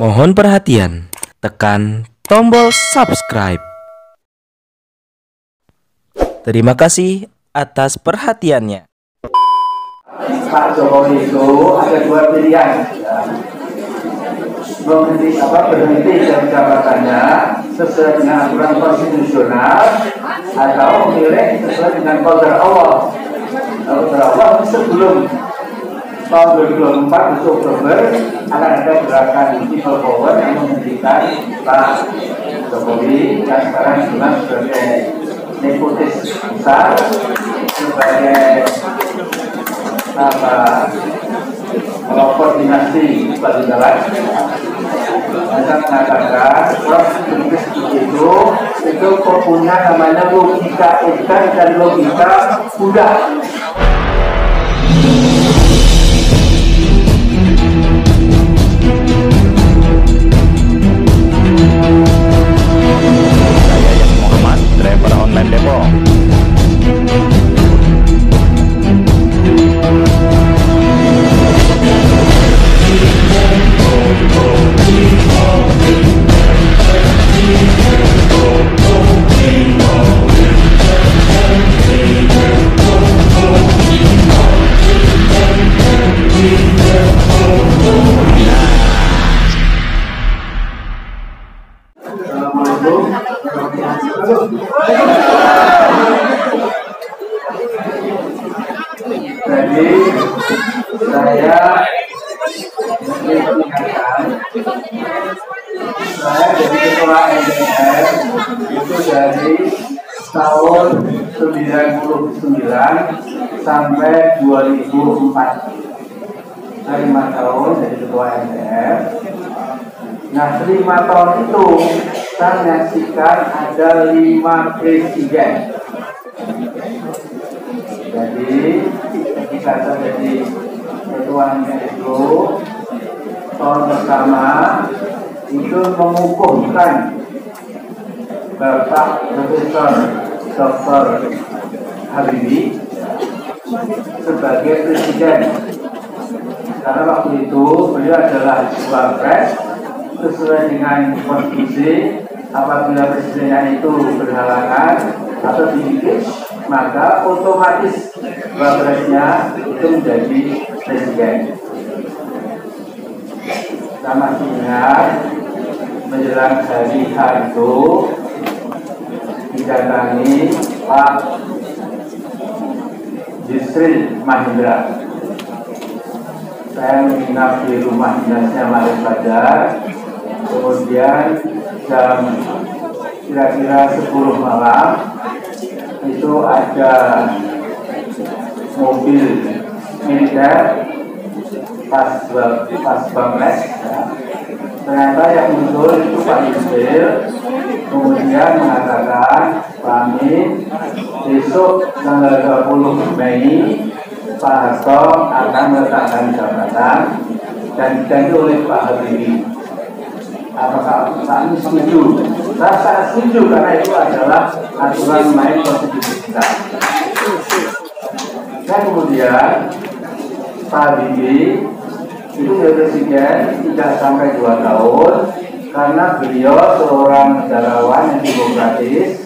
Mohon perhatian, tekan tombol subscribe. Terima kasih atas perhatiannya. Pak Jokowi itu ada dua pilihan, ya. Berhenti dari jabatannya sesuai dengan aturan konstitusional atau memilih sesuai dengan qadar Allah. Qadar Allah sebelum tahun 2024 Oktober akan ada gerakan people power yang menghentikan Pak Jokowi yang sekarang jelas sebagai nepotis besar, sebagai koordinasi bagi jalan. Saya mengatakan proses itu punya namanya logika edan dan logika Buddha. Saya Yas Muhammad, driver online Depok. Jadi saya mengingatkan, saya jadi ketua MPR itu dari tahun 99 sampai 2004. Saya 5 tahun jadi ketua MPR. Nah, 5 tahun itu saya menyaksikan ada 5 presiden. Jadi ketika saya jadi ketuanya itu tahun pertama itu mengukuhkan Bapak Profesor Dr. Habibie sebagai presiden. Karena waktu itu beliau adalah wapres sesuai dengan konstitusi. Apabila presidennya itu berhalangan atau di-impeach, maka otomatis wapresnya itu menjadi presiden. Saya masih ingat menjelang hari H itu didatangi Pak Yusril Mahendra. Saya menginap di rumah dinasnya Malik Fajar. Kemudian jam kira-kira 10 malam itu ada mobil militer pas Bangladesh, ya. Ternyata yang muncul itu Pak Yusril, kemudian mengatakan Pak Amin besok tanggal 20 Mei Pak Harto akan meletakkan jabatan dan diganti oleh Pak Habibie. Apakah Pak Amin setuju? Saya sangat setuju karena itu adalah aturan main konstitusi kita. Dan kemudian Pak Habibie itu menjadi presiden tidak sampai 2 tahun karena beliau seorang negarawan yang demokratis.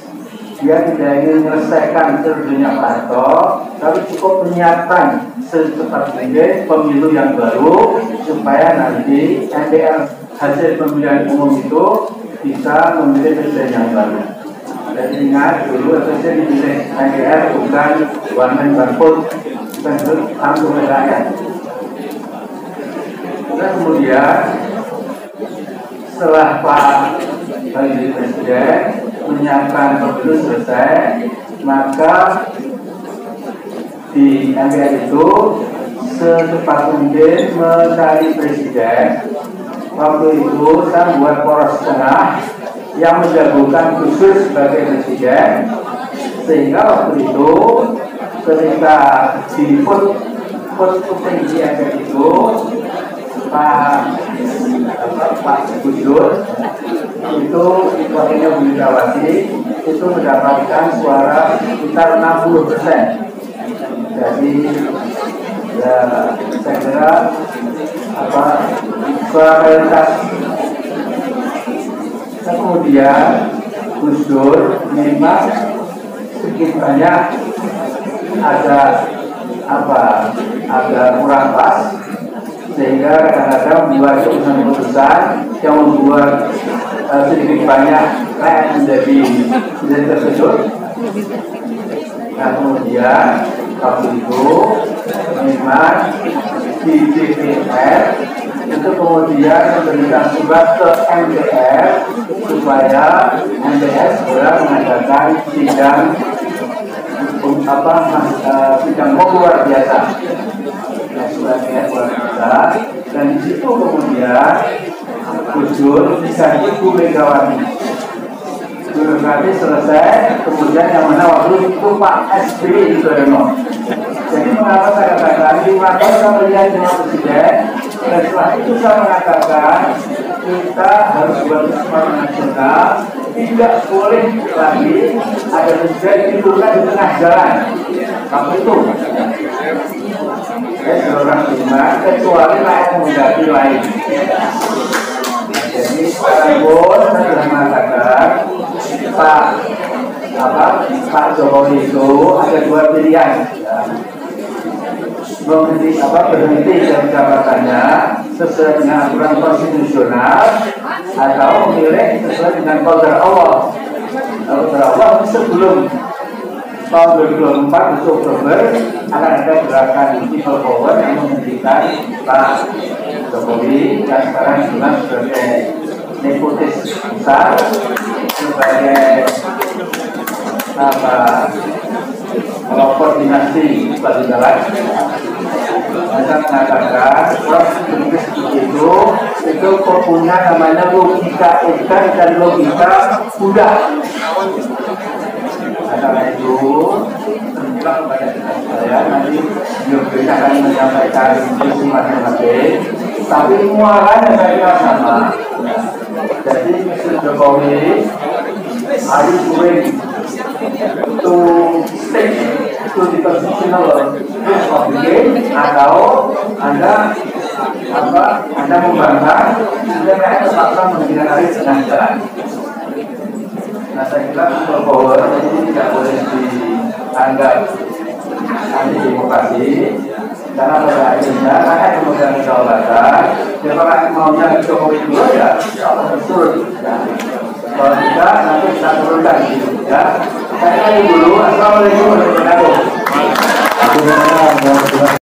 Dia tidak ingin menyelesaikan seluruhnya Pak Harto, tapi cukup menyiapkan secepat mungkin pemilu yang baru supaya nanti MPR hasil pemilihan umum itu bisa memilih presiden yang baru. Dan ingat dulu presiden dipilih MPR bukan one man one vote, bukan langsung oleh rakyat. Dan kemudian setelah Pak Habibie presiden menyiapkan pemilu selesai, maka di MPR itu secepat mungkin mencari presiden. Waktu itu saya membuat poros tengah yang menjagokan khusus sebagai presiden, sehingga waktu itu ketika di voting di MPR itu Pak Gus Dur itu wakilnya Bu Megawati itu mendapatkan suara sekitar 60%. Jadi ya, saya kira kualitas kemudian Gus Dur memang sedikit banyak agak kurang pas, sehingga kadang-kadang membuat keputusan-keputusan yang membuat sedikit banyak rakyat menjadi terkejut. Nah kemudian waktu itu memang di DPR itu kemudian memberikan surat ke MPR supaya MPR segera mengadakan sidang luar biasa. Nah, suratnya luar biasa, dan di situ kemudian Gus Dur bisa Ibu Megawati. Birokrasi selesai, kemudian yang mana waktu itu Pak SBY Yudhoyono. Jadi mengapa saya katakan 5 tahun saya melihat dengan Presiden, dan setelah itu saya mengatakan kita harus buat sesuatu nasional, tidak boleh lagi ada Presiden diturunkan di tengah jalan. Apa itu? Seorang beriman kecuali rakyat menghendaki lain. Jadi sekarang pun saya sudah mengatakan Pak Jokowi itu ada 2 pilihan, berhenti dari jabatannya sesuai dengan aturan konstitusional atau memilih sesuai dengan qadar Allah. Qadar Allah sebelum tahun 2024 Oktober akan ada gerakan people power yang menghentikan Pak Jokowi yang sekarang juga sebagai nepotis besar, sebagai koordinasi bagi jalan. Saya mengatakan proses itu punya namanya logika edan dan logika Buddha. Karena itu tentang pada saya nanti Yogyakarta akan menyampaikan visi masing-masing, tapi muaranya saya kira sama. Jadi Mr. Jokowi are you willing to stick to the constitutional rules of the game, atau Anda membantah sehingga rakyat terpaksa menghentikan hari tengah jalan. Nah saya kira bahwa ini tidak boleh dianggap anti demokrasi, karena pada akhirnya rakyat memegang kedaulatan. Kalau rakyat maunya Jokowi dulu ya Allah betul. Kalau tidak nanti kita turunkan gitu ya. Saya dulu. Assalamualaikum warahmatullahi wabarakatuh.